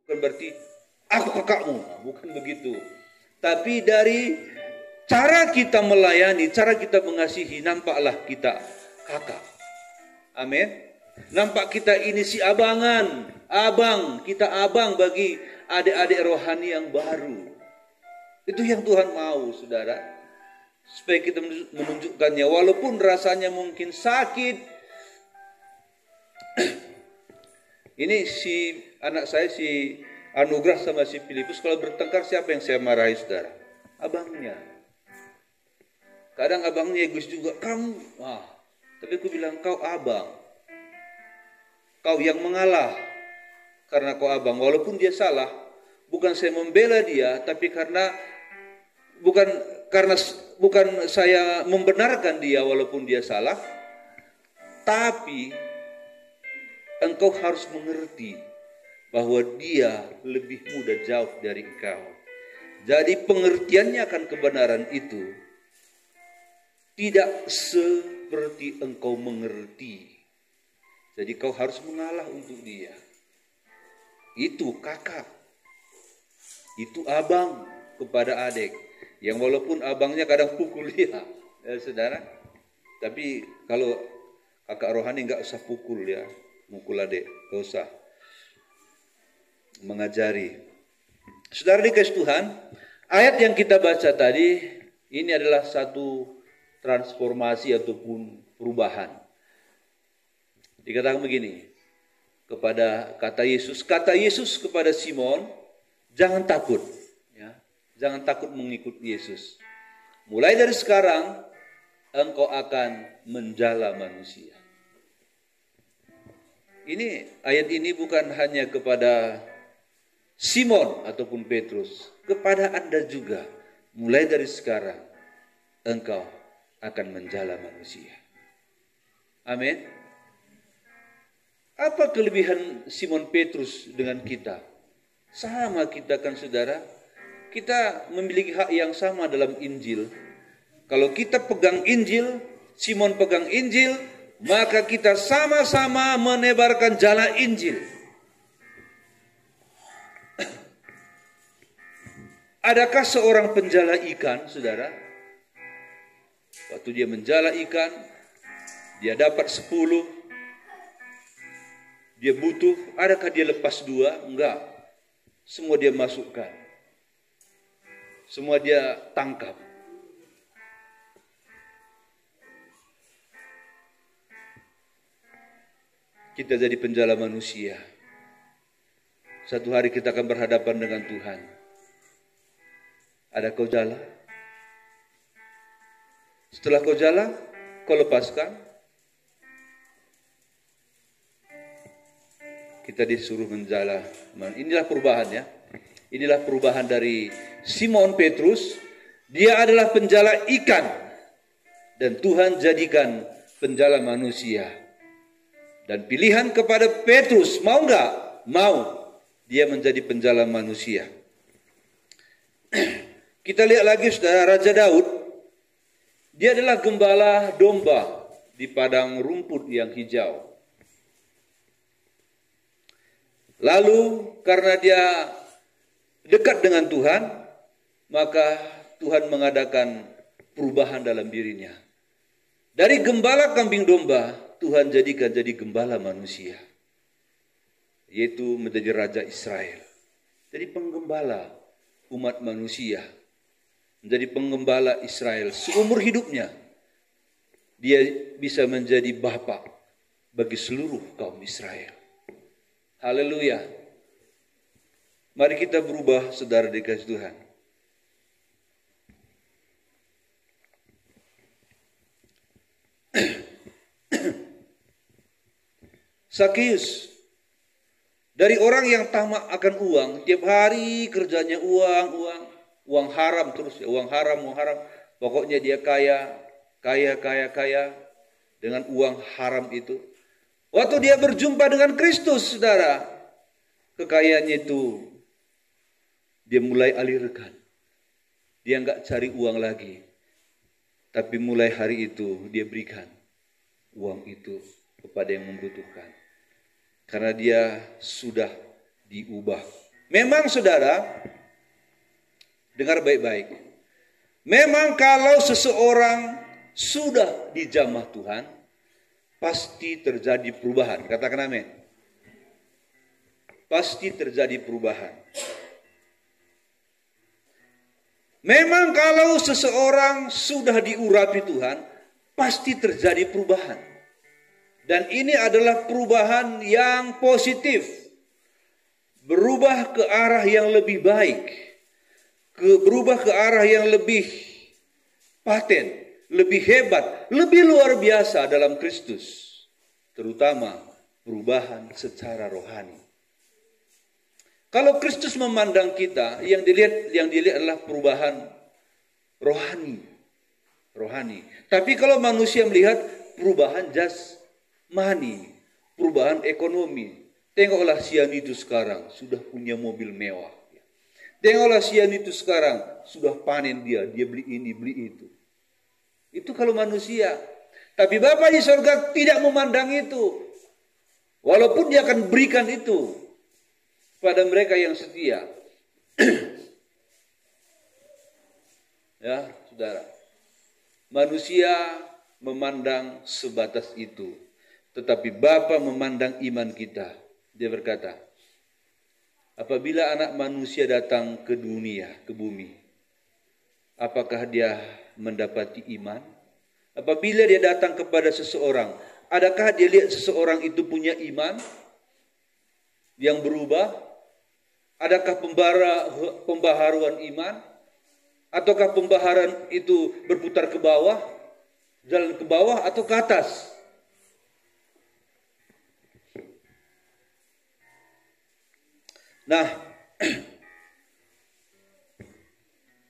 Bukan berarti aku kakakmu, bukan begitu. Tapi dari cara kita melayani, cara kita mengasihi, nampaklah kita kakak. Amin. Nampak kita ini si abangan, abang, kita abang bagi adik-adik rohani yang baru. Itu yang Tuhan mau, saudara. Supaya kita menunjukkannya, walaupun rasanya mungkin sakit. Ini si anak saya, si Anugrah sama si Filipus, kalau bertengkar siapa yang saya marahi, saudara? Abangnya. Kadang abangnya egois juga, kamu. Tapi aku bilang, kau abang. Kau yang mengalah. Karena kau abang, walaupun dia salah. Bukan saya membela dia, tapi bukan saya membenarkan dia walaupun dia salah. Tapi engkau harus mengerti bahwa dia lebih muda jauh dari engkau. Jadi pengertiannya akan kebenaran itu tidak seperti engkau mengerti. Jadi kau harus mengalah untuk dia. Itu kakak. Itu abang kepada adik. Yang walaupun abangnya kadang pukul dia. Ya, saudara. Tapi kalau kakak rohani enggak usah pukul ya. Mukul adik. Enggak usah. Mengajari. Saudara dikasih Tuhan. Ayat yang kita baca tadi. Ini adalah satu transformasi ataupun perubahan. Dikatakan begini. Kata Yesus kepada Simon, jangan takut, ya, jangan takut mengikut Yesus. Mulai dari sekarang, engkau akan menjala manusia. Ayat ini bukan hanya kepada Simon ataupun Petrus, kepada Anda juga. Mulai dari sekarang, engkau akan menjala manusia. Amin. Apa kelebihan Simon Petrus dengan kita? Sama kita kan, saudara. Kita memiliki hak yang sama dalam Injil. Kalau kita pegang Injil, Simon pegang Injil, maka kita sama-sama menebarkan jala Injil. Adakah seorang penjala ikan, saudara? Waktu dia menjala ikan, dia dapat 10. Dia butuh, adakah dia lepas 2? Enggak. Semua dia masukkan. Semua dia tangkap. Kita jadi penjala manusia. Satu hari kita akan berhadapan dengan Tuhan. Ada kau jala? Setelah kau jala, kau lepaskan. Kita disuruh menjala. Inilah perubahan ya. Inilah perubahan dari Simon Petrus. Dia adalah penjala ikan. Dan Tuhan jadikan penjala manusia. Dan pilihan kepada Petrus, mau enggak? Mau. Dia menjadi penjala manusia. Kita lihat lagi saudara, Raja Daud. Dia adalah gembala domba di padang rumput yang hijau. Lalu karena dia dekat dengan Tuhan, maka Tuhan mengadakan perubahan dalam dirinya. Dari gembala kambing domba, Tuhan jadikan jadi gembala manusia. Yaitu menjadi Raja Israel. Jadi penggembala umat manusia. Menjadi penggembala Israel seumur hidupnya. Dia bisa menjadi bapa bagi seluruh kaum Israel. Haleluya. Mari kita berubah, saudara dikasih Tuhan. Sakius, dari orang yang tamak akan uang, tiap hari kerjanya uang haram terus, uang haram. Pokoknya dia kaya dengan uang haram itu. Waktu dia berjumpa dengan Kristus, saudara, kekayaannya itu dia mulai alirkan. Dia enggak cari uang lagi. Tapi mulai hari itu dia berikan uang itu kepada yang membutuhkan. Karena dia sudah diubah Memang saudara, dengar baik-baik. Memang kalau seseorang sudah dijamah Tuhan, pasti terjadi perubahan. Katakan amin. Pasti terjadi perubahan. Memang kalau seseorang sudah diurapi Tuhan, pasti terjadi perubahan. Dan ini adalah perubahan yang positif. Berubah ke arah yang lebih baik. Berubah ke arah yang lebih paten, lebih hebat, lebih luar biasa dalam Kristus. Terutama perubahan secara rohani. Kalau Kristus memandang kita, yang dilihat adalah perubahan rohani. Tapi kalau manusia melihat perubahan jasmani, perubahan ekonomi. Tengoklah Sian itu sekarang sudah punya mobil mewah. Tengoklah Sian itu sekarang sudah panen dia beli ini, beli itu. Itu kalau manusia. Tapi Bapa di surga tidak memandang itu. Walaupun dia akan berikan itu pada mereka yang setia. Ya, saudara. Manusia memandang sebatas itu. Tetapi Bapa memandang iman kita. Dia berkata, apabila anak manusia datang ke dunia, ke bumi, apakah dia mendapati iman? Apabila dia datang kepada seseorang, adakah dia lihat seseorang itu punya iman yang berubah? Adakah pembaharuan iman? Ataukah pembaharuan itu berputar ke bawah? Jalan ke bawah atau ke atas? Nah,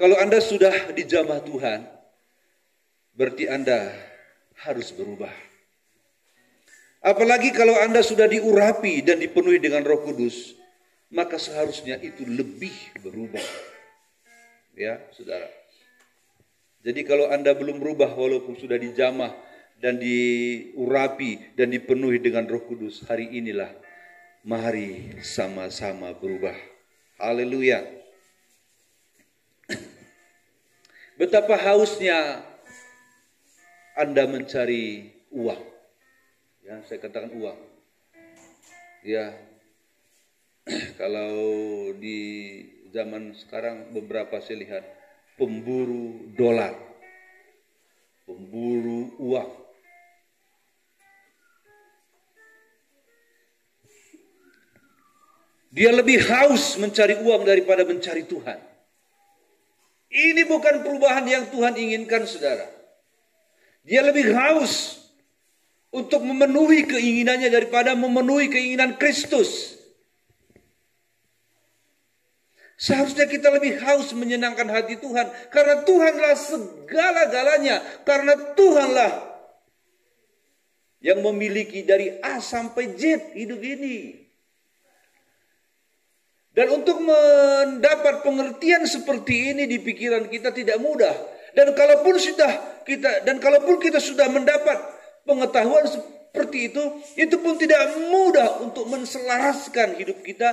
kalau Anda sudah dijamah Tuhan, berarti Anda harus berubah. Apalagi kalau Anda sudah diurapi dan dipenuhi dengan Roh Kudus, maka seharusnya itu lebih berubah. Ya, saudara. Jadi kalau Anda belum berubah walaupun sudah dijamah dan diurapi dan dipenuhi dengan Roh Kudus, hari inilah mari sama-sama berubah. Haleluya. Betapa hausnya Anda mencari uang. Ya, saya katakan uang. Ya, kalau di zaman sekarang beberapa saya lihat pemburu dolar, pemburu uang. Dia lebih haus mencari uang daripada mencari Tuhan. Ini bukan perubahan yang Tuhan inginkan, saudara. Dia lebih haus untuk memenuhi keinginannya daripada memenuhi keinginan Kristus. Seharusnya kita lebih haus menyenangkan hati Tuhan. Karena Tuhanlah segala-galanya. Karena Tuhanlah yang memiliki dari A sampai Z hidup ini. Dan untuk mendapat pengertian seperti ini di pikiran kita tidak mudah. Dan kalaupun kita sudah mendapat pengetahuan seperti itu pun tidak mudah untuk menselaraskan hidup kita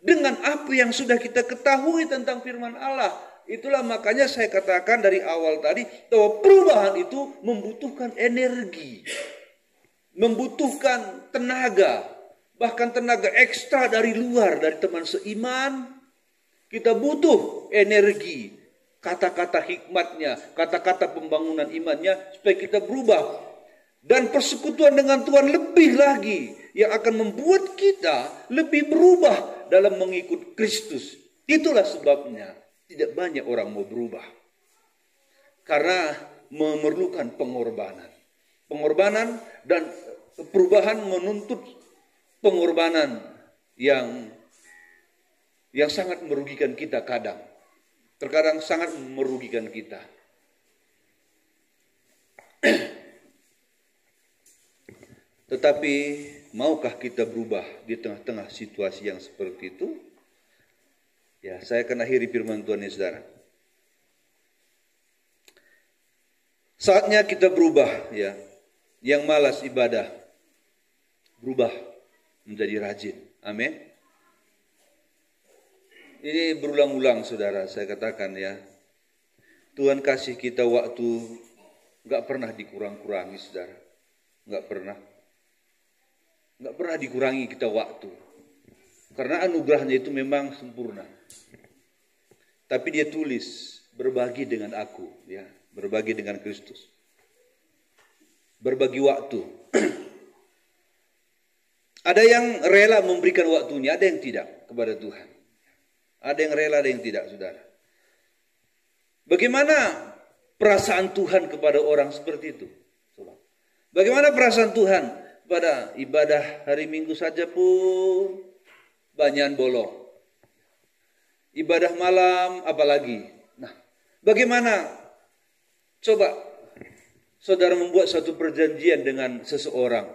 dengan apa yang sudah kita ketahui tentang firman Allah. Itulah makanya saya katakan dari awal tadi bahwa perubahan itu membutuhkan energi, membutuhkan tenaga, bahkan tenaga ekstra dari luar, dari teman seiman. Kita butuh energi, kata-kata hikmatnya, kata-kata pembangunan imannya supaya kita berubah. Dan persekutuan dengan Tuhan lebih lagi yang akan membuat kita lebih berubah dalam mengikut Kristus. Itulah sebabnya tidak banyak orang mau berubah. Karena memerlukan pengorbanan. Pengorbanan dan perubahan menuntut pengorbanan yang sangat merugikan kita kadang. Terkadang sangat merugikan kita. Tetapi maukah kita berubah di tengah-tengah situasi yang seperti itu? Ya, saya akan akhiri firman Tuhan ini, saudara. Saatnya kita berubah, ya. Yang malas ibadah, berubah menjadi rajin. Amin. Ini berulang-ulang saudara, saya katakan ya. Tuhan kasih kita waktu nggak pernah dikurang-kurangi saudara. Nggak pernah. Nggak pernah dikurangi kita waktu. Karena anugerahnya itu memang sempurna. Tapi dia tulis, berbagi dengan aku, ya, berbagi dengan Kristus. Berbagi waktu. Ada yang rela memberikan waktunya, ada yang tidak kepada Tuhan. Ada yang rela, ada yang tidak, saudara. Bagaimana perasaan Tuhan kepada orang seperti itu? Bagaimana perasaan Tuhan pada ibadah hari Minggu saja pun banyak bolong. Ibadah malam apalagi. Nah, bagaimana coba saudara membuat satu perjanjian dengan seseorang.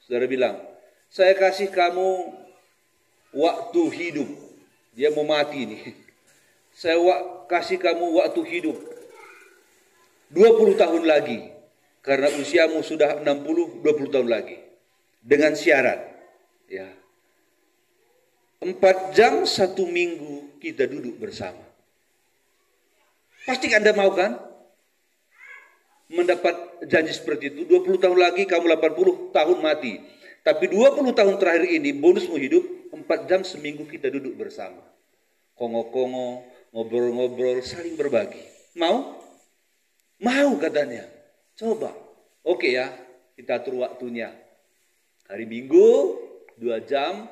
Saudara bilang, saya kasih kamu waktu hidup. Dia mau mati nih. Saya kasih kamu waktu hidup 20 tahun lagi. Karena usiamu sudah 60, 20 tahun lagi. Dengan syarat. Ya. 4 jam 1 minggu kita duduk bersama. Pasti Anda mau kan? Mendapat janji seperti itu. 20 tahun lagi kamu 80 tahun mati. Tapi 20 tahun terakhir ini bonusmu hidup 4 jam seminggu kita duduk bersama. Kongo-kongo, ngobrol-ngobrol, saling berbagi. Mau? Mau katanya. Coba. Oke ya, kita atur waktunya. Hari Minggu 2 jam.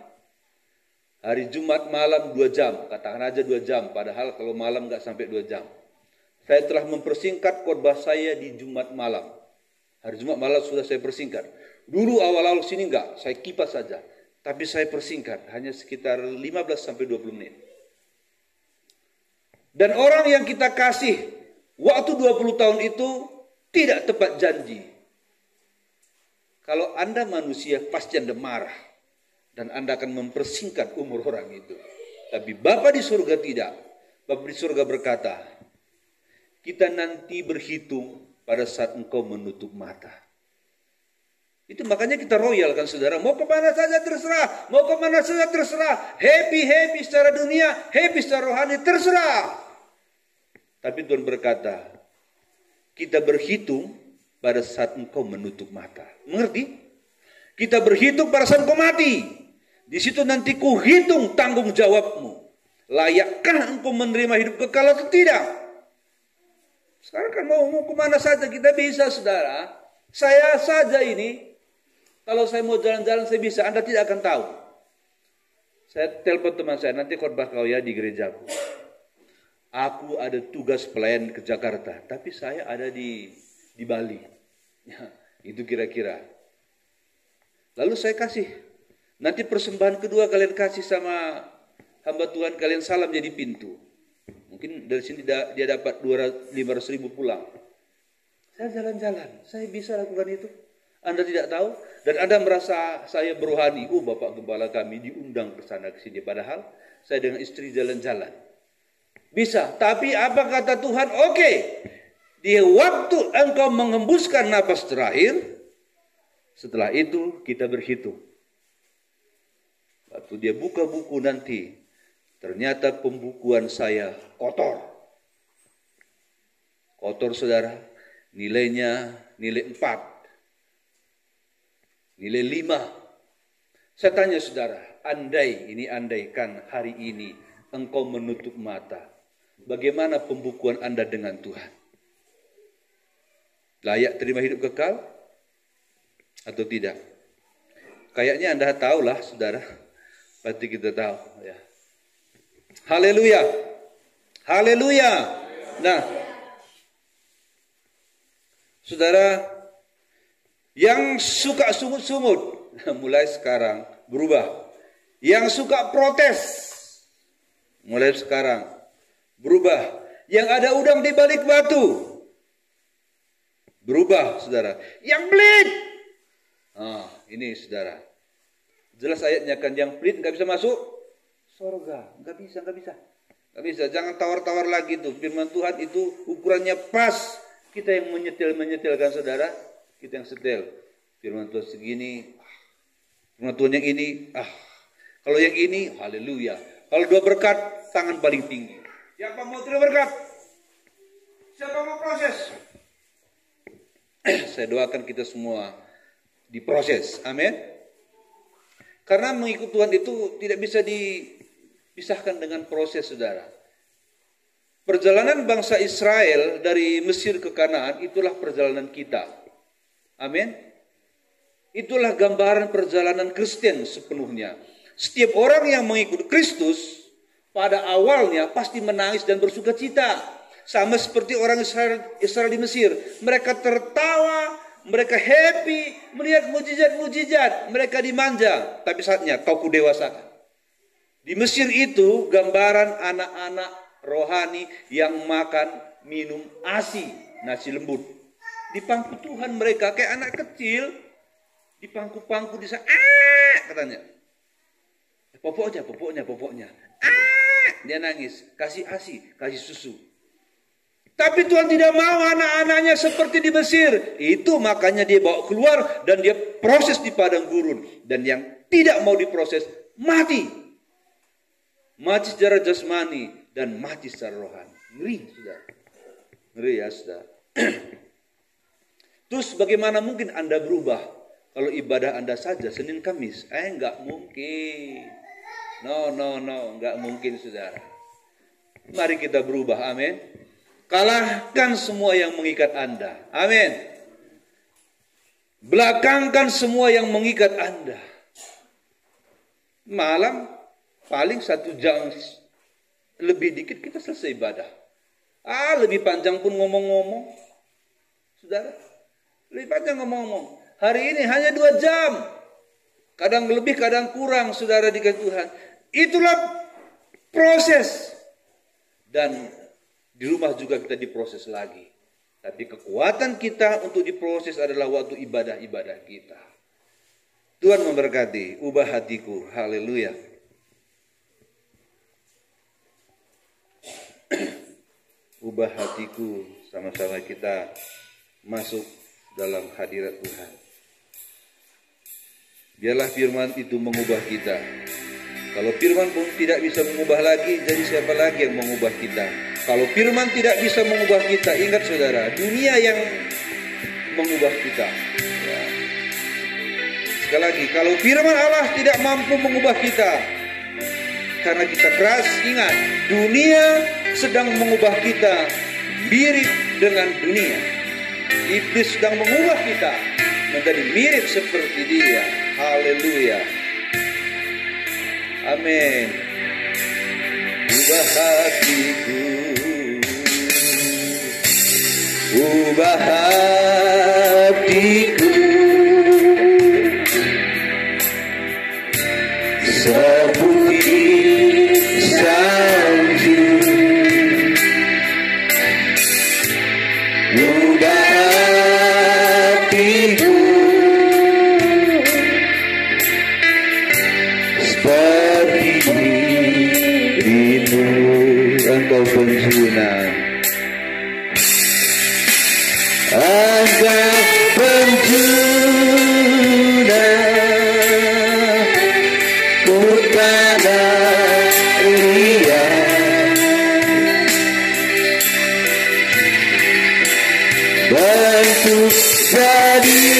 Hari Jumat malam 2 jam. Katakan aja 2 jam. Padahal kalau malam nggak sampai 2 jam. Saya telah mempersingkat khotbah saya di Jumat malam. Hari Jumat malam sudah saya persingkat. Dulu awal-awal sini enggak, saya kipas saja. Tapi saya persingkat, hanya sekitar 15-20 menit. Dan orang yang kita kasih waktu 20 tahun itu tidak tepat janji. Kalau Anda manusia pasti Anda marah. Dan Anda akan mempersingkat umur orang itu. Tapi Bapa di surga tidak. Bapa di surga berkata, kita nanti berhitung pada saat engkau menutup mata. Itu makanya kita royal kan saudara. Mau kemana saja terserah. Mau kemana saja terserah. Happy secara dunia. Happy secara rohani terserah. Tapi Tuhan berkata, kita berhitung pada saat engkau menutup mata. Mengerti? Kita berhitung pada saat engkau mati. Di situ nanti ku hitung tanggung jawabmu. Layakkah engkau menerima hidup kekal atau tidak? Sekarang kan mau kemana saja kita bisa saudara. Saya saja ini. Kalau saya mau jalan-jalan saya bisa, Anda tidak akan tahu. Saya telepon teman saya, nanti khotbah kau ya di gerejaku. Aku ada tugas pelayan ke Jakarta, tapi saya ada di Bali. Ya, itu kira-kira. Lalu saya kasih. Nanti persembahan kedua kalian kasih sama hamba Tuhan, kalian salam jadi pintu. Mungkin dari sini dia dapat 500 ribu pulang. Saya jalan-jalan, saya bisa lakukan itu. Anda tidak tahu dan Anda merasa saya berohani. Oh, Bapak Gembala kami diundang ke sana ke sini. Padahal saya dengan istri jalan-jalan. Bisa. Tapi apa kata Tuhan? Oke. Di waktu engkau mengembuskan napas terakhir. Setelah itu kita berhitung. Waktu dia buka buku nanti. Ternyata pembukuan saya kotor. Kotor saudara. Nilainya nilai 4. Nilai 5. Saya tanya saudara, andaikan hari ini engkau menutup mata. Bagaimana pembukuan Anda dengan Tuhan? Layak terima hidup kekal? Atau tidak? Kayaknya Anda tahulah saudara. Pasti kita tahu. Ya. Haleluya. Haleluya. Nah, saudara, yang suka sungut-sungut, mulai sekarang berubah. Yang suka protes, mulai sekarang berubah. Yang ada udang di balik batu, berubah, saudara. Yang pelit, ini saudara. Jelas ayatnya kan, yang pelit nggak bisa masuk surga, nggak bisa. Jangan tawar-tawar lagi tuh. Firman Tuhan itu ukurannya pas. Kita yang menyetel-menyetelkan saudara. Kita yang setel. Firman Tuhan segini. Firman Tuhan yang ini. Kalau yang ini, haleluya. Kalau 2 berkat, tangan paling tinggi. Siapa mau terima berkat? Siapa mau proses? Saya doakan kita semua diproses. Amin. Karena mengikut Tuhan itu tidak bisa dipisahkan dengan proses, saudara. Perjalanan bangsa Israel dari Mesir ke Kanaan itulah perjalanan kita. Amin. Itulah gambaran perjalanan Kristen sepenuhnya. Setiap orang yang mengikut Kristus pada awalnya pasti menangis dan bersuka cita. Sama seperti orang Israel di Mesir. Mereka tertawa, mereka happy, melihat mujizat-mujizat. Mereka dimanja. Tapi saatnya kau kudewasakan. Di Mesir itu gambaran anak-anak rohani yang makan, minum ASI, nasi lembut. Di pangku Tuhan mereka kayak anak kecil. Di pangku-pangku di sana, katanya. Popoknya. Dia nangis, kasih ASI, kasih susu. Tapi Tuhan tidak mau anak-anaknya seperti di Mesir. Itu makanya dia bawa keluar dan dia proses di padang gurun. Dan yang tidak mau diproses, mati. Mati secara jasmani dan mati secara rohani. Ngeri, saudara. Ngeri ya, saudara. Terus bagaimana mungkin Anda berubah? Kalau ibadah Anda saja Senin Kamis, enggak mungkin. No, enggak mungkin, saudara. Mari kita berubah, amin. Kalahkan semua yang mengikat Anda, amin. Belakangkan semua yang mengikat Anda. Malam paling 1 jam lebih dikit kita selesai ibadah. Lebih panjang pun ngomong-ngomong, saudara. Lebih panjang ngomong-ngomong. Hari ini hanya 2 jam. Kadang lebih, kadang kurang, saudara dikasih Tuhan. Itulah proses. Dan di rumah juga kita diproses lagi. Tapi kekuatan kita untuk diproses adalah waktu ibadah-ibadah kita. Tuhan memberkati. Ubah hatiku. Haleluya. Ubah hatiku. Sama-sama kita masuk dalam hadirat Tuhan. Biarlah firman itu mengubah kita. Kalau firman pun tidak bisa mengubah lagi, jadi siapa lagi yang mengubah kita? Kalau firman tidak bisa mengubah kita, ingat saudara, dunia yang mengubah kita. Ya. Sekali lagi, kalau firman Allah tidak mampu mengubah kita, karena kita keras, ingat, dunia sedang mengubah kita mirip dengan dunia. Iblis sedang mengubah kita menjadi mirip seperti dia. Haleluya. Amin. Ubah hatiku, ubah hatiku, seperti salju. Ubah hatiku seperti dirimu, engkau penjunan, engkau penjunan, ku tanah liat, bentuk jadikan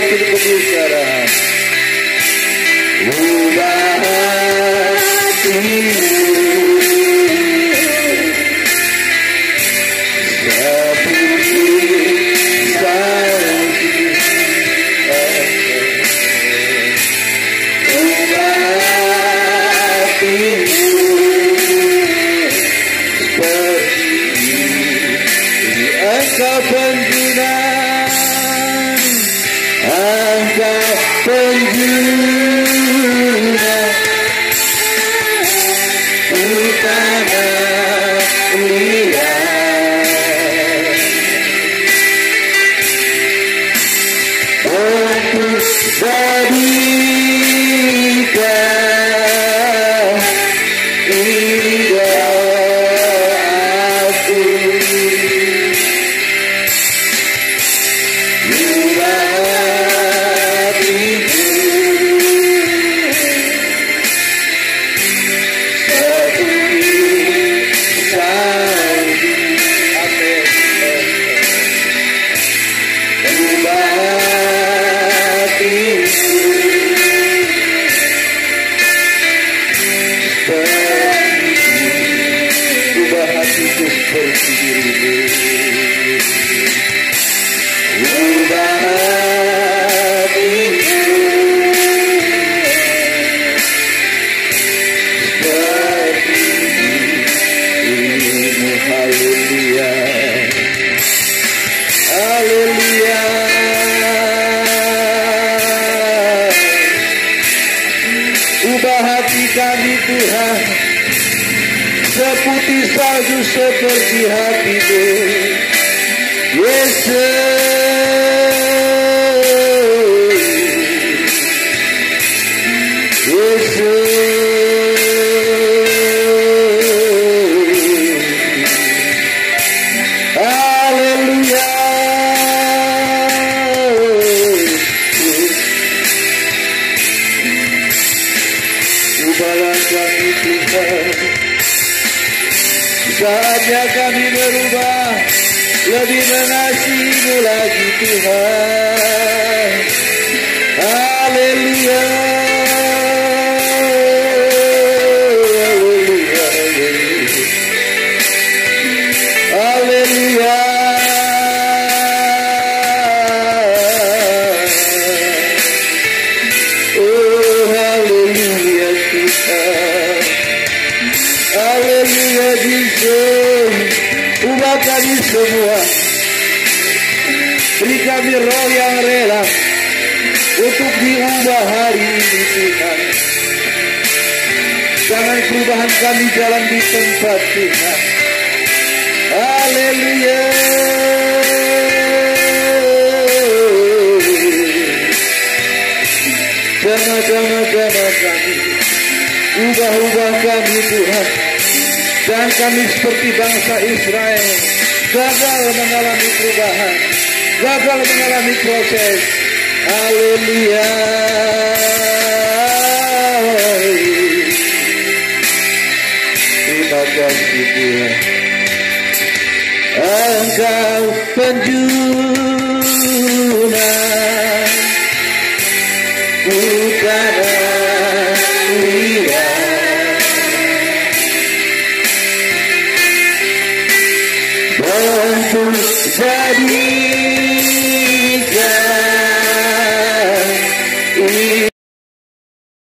berbicara. Ubah hatimu seperti salju. Ubah hatimu seperti engkau penjunan, engkau penjunan, ku tanah liat, untuk jadikan ini doaku. seperti hatimu, Yesus, Yesus. Haleluya. Ubahlah kami Tuhan, saatnya kami berubah, lebih mengasihi-Mu lagi Tuhan. Haleluya. Haleluya. Oh haleluya Tuhan. Haleluya Yesus. Ubah kami semua. Beri kami roh yang rela untuk diubah hari ini Tuhan. Jangan perubahan kami jalan di tempat Tuhan. Haleluya. Sama-sama kami, ubah-ubah kami Tuhan. Dan kami seperti bangsa Israel, gagal mengalami perubahan, gagal mengalami proses. Haleluya. Terima kasih Tuhan. Engkau penjuna, bukan liar. Untuk jadikan